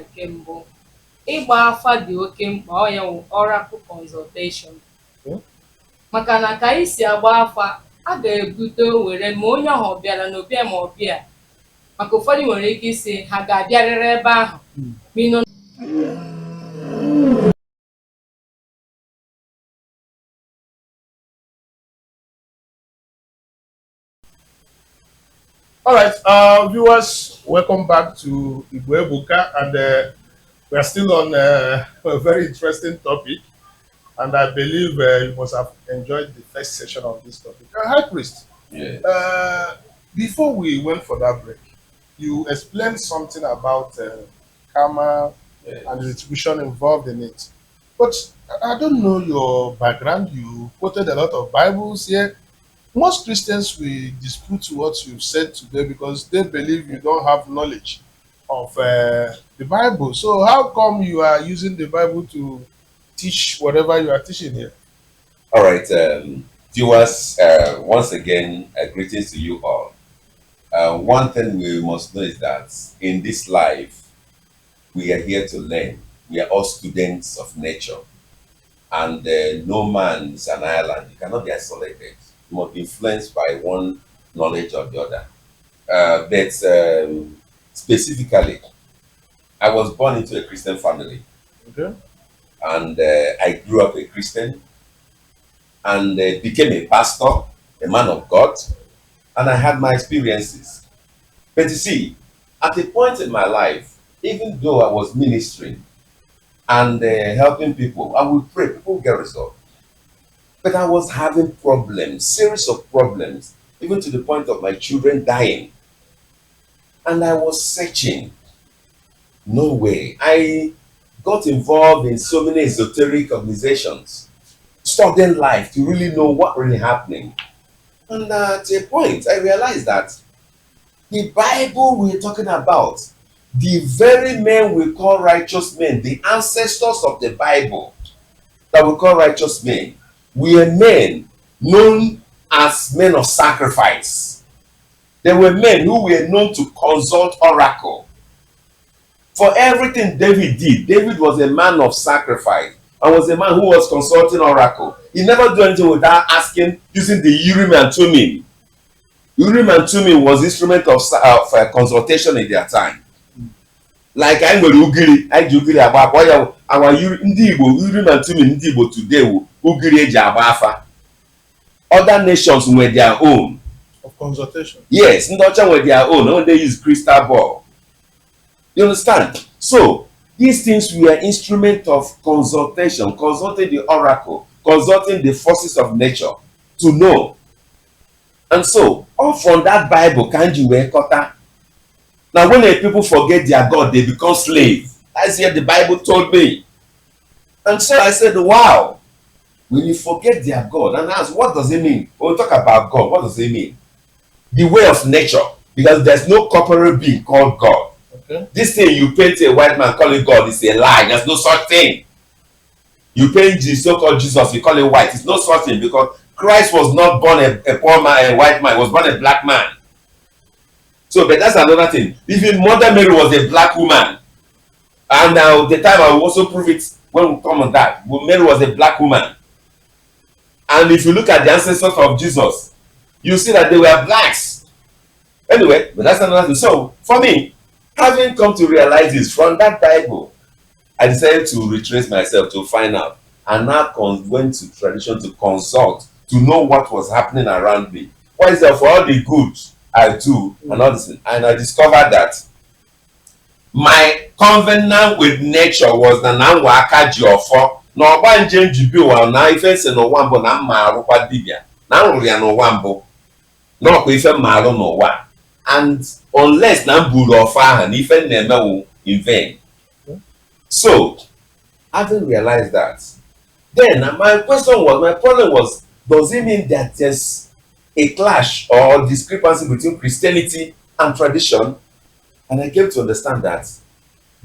Nke mbụ, ịgba afa dị oke mkpa, ọ ya wụ oracle consultation. Maka na ka anyị si agba afa, a ga-ebute were ma onye ahụ ọ bịara na ọbịa ma ọbịa. Maka ụfọdụ nwere ike isi ha ga-abịarịrị ebe ahụ. Ma ị nọ All right, viewers, welcome back to Igbo Ebuka, and we are still on a very interesting topic, and I believe you must have enjoyed the first session of this topic. High Priest, Yeah. before we went for that break, you explained something about karma Yeah. and the retribution involved in it. But I don't know your background. You quoted a lot of Bibles here. Most Christians will dispute what you said today because they believe you don't have knowledge of the Bible. So how come you are using the Bible to teach whatever you are teaching here? All right, viewers, once again, greetings to you all. One thing we must know is that in this life, we are here to learn. We are all students of nature. And no man is an island. You cannot be isolated. You must be influenced by one knowledge or the other. But specifically, I was born into a Christian family. Okay. And I grew up a Christian and became a pastor, a man of God, and I had my experiences. But you see, at a point in my life, even though I was ministering and helping people, I would pray, people would get resolved. But I was having problems, series of problems, even to the point of my children dying. And I was searching. No way. I got involved in so many esoteric organizations, studying life to really know what really happening. And at a point, I realized that the Bible we're talking about, the very men we call righteous men, the ancestors of the Bible that we call righteous men, were men known as men of sacrifice. There were men who were known to consult oracle. For everything David did, David was a man of sacrifice and was a man who was consulting oracle. He never do anything without asking, using the Urim and Thummim. Urim and Thummim was instrument of consultation in their time. Like I nwere ugiri, I ji ugiri agba afa. Oya our ndị Igbo, Urim and Thummim ndị Igbo today wu ugiri eji agba afa. Other nations were their own. Of consultation. Yes, ndị ọcha were their own. When they use crystal ball. You understand? So these things were instrument of consultation, consulting the oracle, consulting the forces of nature to know. And so, all from that Bible, Kanji were kota. Now, when the people forget their God, they become slaves. That's what the Bible told me. And so I said, wow, when you forget their God, and ask, what does it mean? When we talk about God, what does it mean? The way of nature, because there's no corporeal being called God. Okay. This thing you paint a white man calling God is a lie. There's no such thing. You paint the so-called Jesus, you call it white. It's no such thing because Christ was not born a poor man, a white man. He was born a black man. So, but that's another thing. Even Mother Mary was a black woman. And the time I will also prove it when we come on that. Mary was a black woman. And if you look at the ancestors of Jesus, you see that they were blacks. Anyway, but that's another thing. So, for me, having come to realize this from that Bible, I decided to retrace myself to find out. And now went to tradition to consult, to know what was happening around me. What is that for all the good I do and all this? And I discovered that my covenant with nature was na nwa aka ji ofo na Ogbanje njibi ụwa na ife nse n'ụwa mbụ na mma arụkwa dibịa na nrụrụ ya n'ụwa mbụ na ọkwa ife mma arụ n'ụwa. And unless na mburu ọfọ ahụ na ife na-emewu in vain. So, having realized that, then my problem was, does it mean that there's a clash or discrepancy between Christianity and tradition? And I came to understand that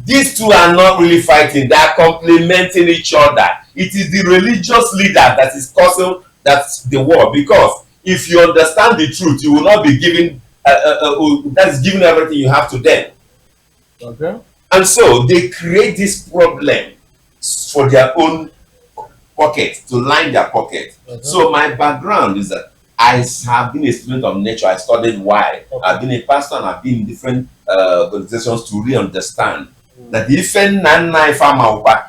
these two are not really fighting, they are complementing each other. It is the religious leader that is causing the war, because if you understand the truth, you will not be giving, that is giving everything you have to them. Okay. And so they create this problem for their own pocket, to line their pocket. So my background is that I have been a student of nature. I studied why. I've been a pastor and I've been in different organizations to really understand that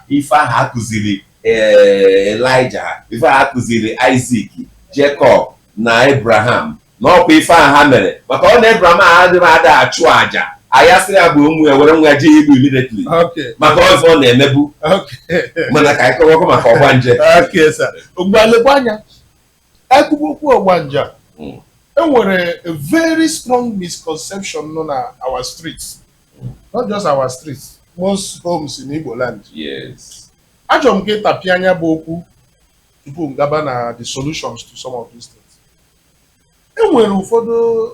if I kuziri Elijah, if I kuziri Isaac, Jacob, na Abraham, no ife ha mere maka ọ na Abraham adịghị ada achụ aja ayasịrị ya bụ ụmụ ya were nwa ji Igbo immediately maka ọzọ ọ na-emebu mana ka anyị kọwakwa maka Ogbanje. Ogbalekwa anya ekwubokwu Ogbanje enwere a very strong misconception nọ na our streets, not just our streets, most homes in Igbo land. Yes. Achọrọ m ka ịtapị anya bụ okwu tupu m gaba na the solutions to some of these things. Enwere ụfọdụ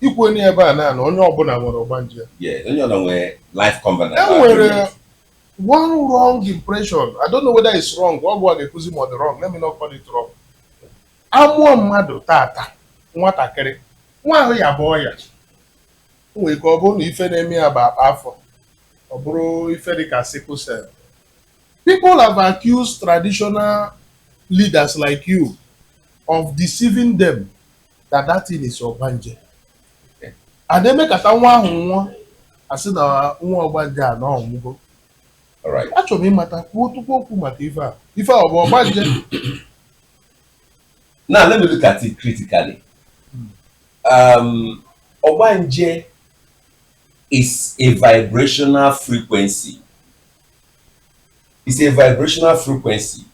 ikwu onye ebe a na onye ọbụla nwere Ogbanje. Yeah, onye ọbụla nwere life covenant. Enwere one wrong impression. I don't know whether it's wrong. What go ga-ekuzi ma ọ dị wrong. Let me not call it wrong. Amụọ mmadụ tata nwatakịrị nwa ahụ ya abụọ ya nwere ka ọ bụrụ na ife na-eme ya bụ akpa afọ ọ bụrụ ife dị ka sickle cell. People have accused traditional leaders like you of deceiving them that thing is Ogbanje. Ademekata nwa ahụ nwa asị na nwa Ogbanje a na ọmụgo. Alright. Achọrọ m ịmata kwuo tupu okwu maka ife a. Ife a ọ bụ Ogbanje? Now let me look at it critically. Ogbanje is a vibrational frequency. It's a vibrational frequency.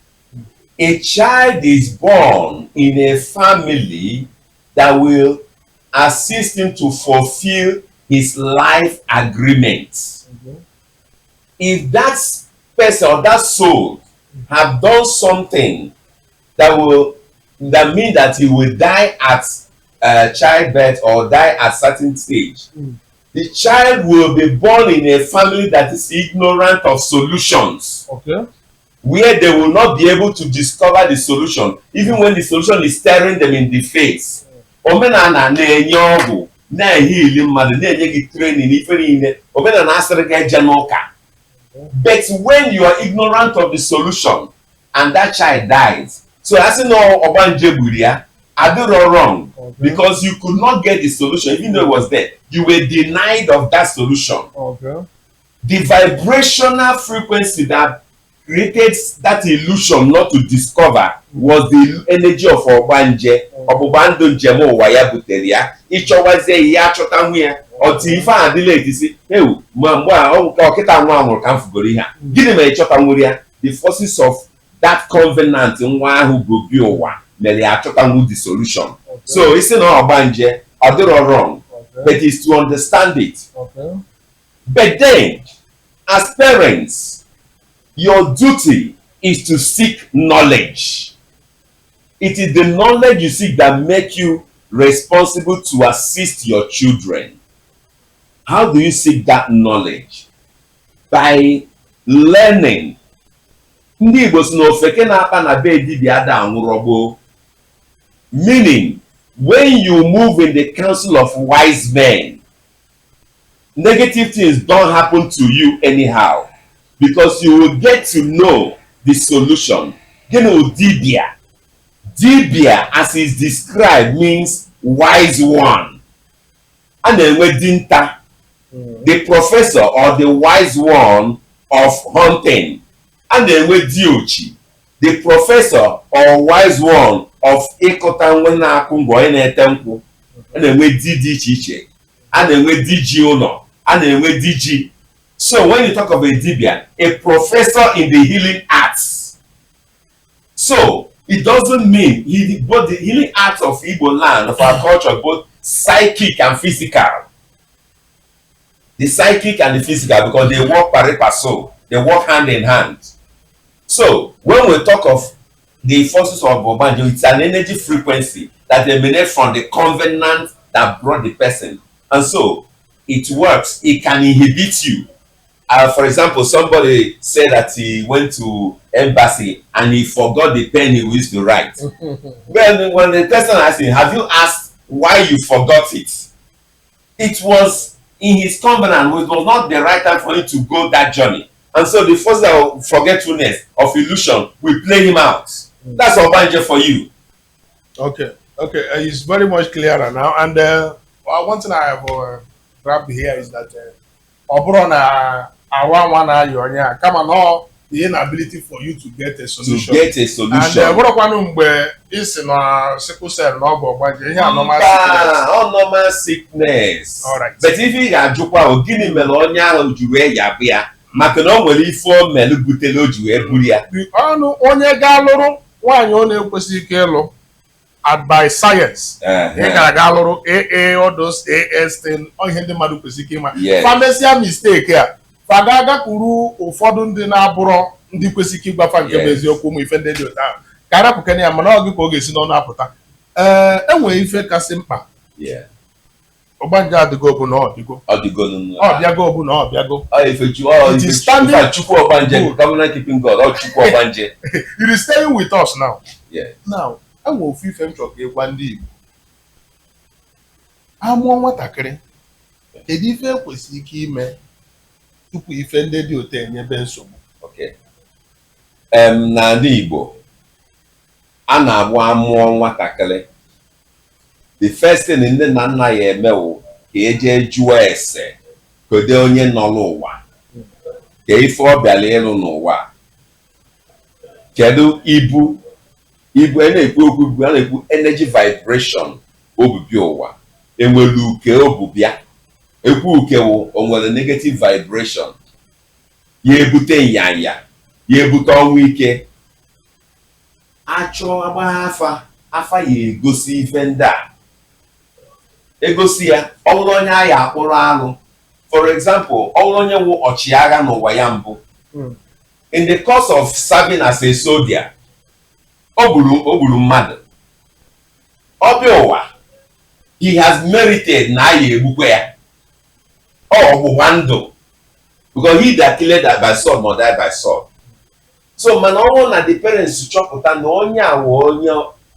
A child is born in a family that will assist him to fulfill his life agreement. If that person or that soul have done something that means that he will die at childbirth or die at certain stage, the child will be born in a family that is ignorant of solutions. Okay. Where they will not be able to discover the solution, even when the solution is staring them in the face. Omenala na-enye ọgwụ, na-ehili mmadụ, na-enye gị training, ife niile. Omenala asịrị gị eje n'ụka. But when you are ignorant of the solution and that child dies, so as you know Ogbanje gburu ya, adịrọ wrong, because you could not get the solution even though it was there. You were denied of that solution. Okay. The vibrational frequency that created that illusion not to discover was the energy of Ogbanje. Ọgbụgba ndụ njem ụwa ya butere ya ịchọwazie ya achọta nwa ya otu ife a adịla etisi ewu ma mgbe a ọkịta nwa nwụrụ ka m fugoro ihe a gịnị mere ịchọta nwere ya? The forces of that covenant nwa ahụ bụ bi ụwa mere ya achọta nwu the solution. So isi na Ogbanje ọ dịrọ wrong, but it's to understand it. But then as parents, your duty is to seek knowledge. It is the knowledge you seek that make you responsible to assist your children. How do you seek that knowledge? By learning. Ndị Igbo si na ofeke na-akpa na be dibịa ada anwụrọgbo. Meaning, when you move in the council of wise men, negative things don't happen to you anyhow, because you will get to know the solution. Dibia. Dibia, as is described, means wise one. And then we dinta, the professor or the wise one of hunting. And then we diochi, the professor or wise one of ekotanwena kumbo ene temple. And then we didi chiche. And then we digi ono. And then we digi. So when you talk of a dibia, a professor in the healing arts. So it doesn't mean both the healing arts of Igbo land, of our culture, both psychic and physical. The psychic and the physical, because they work pari passu, they work hand in hand. So when we talk of the forces of Ogbanje, it's an energy frequency that emanates from the covenant that brought the person. And so it works, it can inhibit you. For example, somebody said that he went to embassy and he forgot the pen he used to write. Well, when the person asked him, have you asked why you forgot it? It was in his covenant, it was not the right time for him to go that journey. And so the forces of forgetfulness, of illusion, will play him out. That's Ogbanje for you. Okay, it's very much clearer now. And one thing I have grabbed here is that Obrona Awan Yonya, come on, the inability for you to get a solution. And mgbe isi na sickle cell na ọgwụ Ogbanje ihe normal sickness. All right. But if ị ga-ajụkwa gịnị mere onye ahụ ji wee yabụ ya maka na o nwere ife o mere butere o ji wee buru ya. Ọnụ onye ga-alụrụ nwaanyị ọ na-ekwesị ike ịlụ by science ị ga-aga lụrụ all those AS thing ihe ndị mmadụ kwesịrị ike ịma famesia mistake a fa ga-agakwuru ụfọdụ ndị na-abụrọ ndị kwesịrị ike ịgbafa nke bụ eziokwu ụmụ ife ndị dị otu ahụ ka arapụkene ya mana ọ gị ka ọ ga-esi n'ọnụ apụta enwere ife kasị mkpa Ogbanje adịgo bụ na ọ bịago bụ na ọ bịago it is standing Chukwu Abiama covenant keeping God Chukwu Ogbanje. It is staying with us now. Now enwere ofu ife m chọrọ ka ịgwa ndị Igbo amụọ nwatakịrị kedu ife ekwesịrị ike ime tupu ife ndị dị otu enyebe nsogbu. N'ala Igbo a na-abụ amụọ nwatakịrị the first thing nne na nna ya emewo ka eje jụọ ese kedu onye nọ n'ụwa ka ife ọ bịara ịlụ n'ụwa kedu ibu a na-ekwu okwu ibu a na-ekwu energy vibration obibi ụwa enwere uke obubịa ekwu uke wụ o nwere negative vibration ya ebute nyanya ya ebute ọnwụ ike achọ agbagha afa ya egosi ife ndị a egosi ya ọ bụrụ onye agha akpụrụ alụ for example ọ bụrụ onye wụ ọchịagha n'ụwa ya mbụ in the course of serving as a soldier o gburu mmadụ ọ bịa ụwa he has merited na aya egbukwe ya ọgbụgba ndụ because he that killed that by sword must die by sword. So mana ọ bụrụ na the parents chọpụta na onye awụ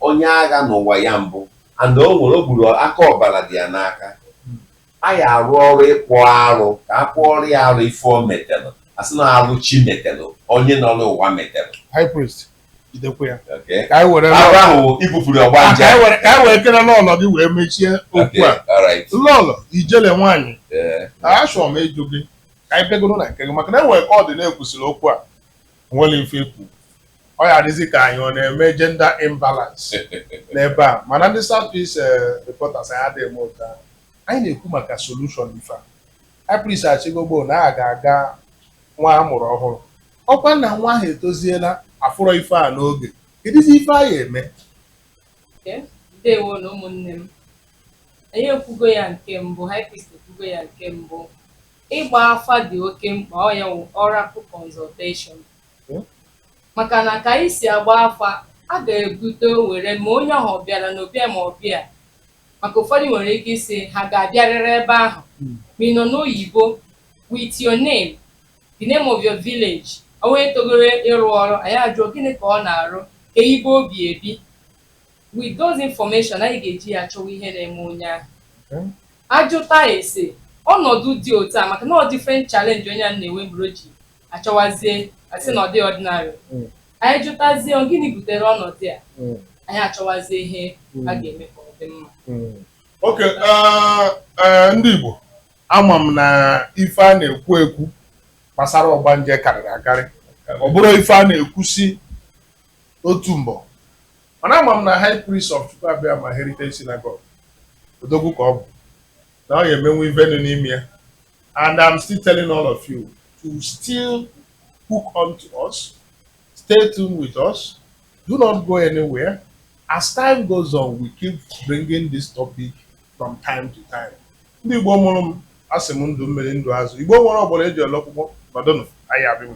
onye agha n'ụwa ya mbụ and o nwere o gburu aka ọbara dị ya n'aka a ya arụ ọrụ ịkpọ arụ ka a kpụọrọ ya arụ ife o metelụ asị na arụ chi metelụ onye nọ n'ụwa metelụ. High priest idekwe ya ka ahụ ibupụrụ Ogbanje ka anyị were kere n'ụlọ gị wee mechie okwu a lọlọ ijele nwaanyị achọrọ m ịjụ gị ka anyị bịagoro na nke gị maka na enwere ka ọ dị na-ekwusịrị okwu a nwere mfe ekwu ọ ya adịzi ka anyị ọ na-eme gender imbalance n'ebe a mana ndị South-East reporters anyị adịghị eme ụta anyị na-ekwu maka solution ife a high priest achịgogbo na a ga-aga nwa amụrụ ọhụrụ ọkwa na nwa ahụ etoziela afụrọ ife a n'oge kedụzi ife a ya eme. Ndewo na ụmụnne m anyị ekwugo ya nke mbụ high priest ekwugo ya nke mbụ ịgba afa dị oke mkpa ọ ya oracle consultation maka na ka anyị si agba afa a ga-ebute were ma onye ahụ bịara n'obịa ma ọbịa maka ụfọdụ nwere ike isi ha ga-abịarịrị ebe ahụ ma ị nọ n'oyibo with your name the name of your village onye togoro ịrụ ọrụ anyị ajụọ gịnị ka ọ na-arụ ka ibe obi ebi with those information anyị ga-eji ya achọwa ihe na-eme onye ahụ ajụta ese ọnọdụ dị otu a maka na ọ different challenge onye a na-enwe mgbe o ji achọwazie asị na ọ dị ordinary anyị jụtazie gịnị butere ọnọdụ a anyị achọwazie ihe a ga-eme ka ọ dị mma. oke ndị Igbo ama m na ife a na-ekwu gbasara Ogbanje karịrị akarị ọ bụrụ ife a na-ekwusi otu mbọ mana ama m na high priest of Chukwu Abiama Heritage Synagogue odogwu ka ọ bụ na ọ ya emenwe ife nọ n'ime ya and I'm still telling all of you to still hook on to us, stay tuned with us, do not go anywhere. As time goes on, we keep bringing this topic from time to time. Ndị Igbo mụrụ m asị m ndụ mmiri ndụ azụ Igbo nwere ọgbọrọ eji ọlọkpụkpọ nọdụnụ anyị abịa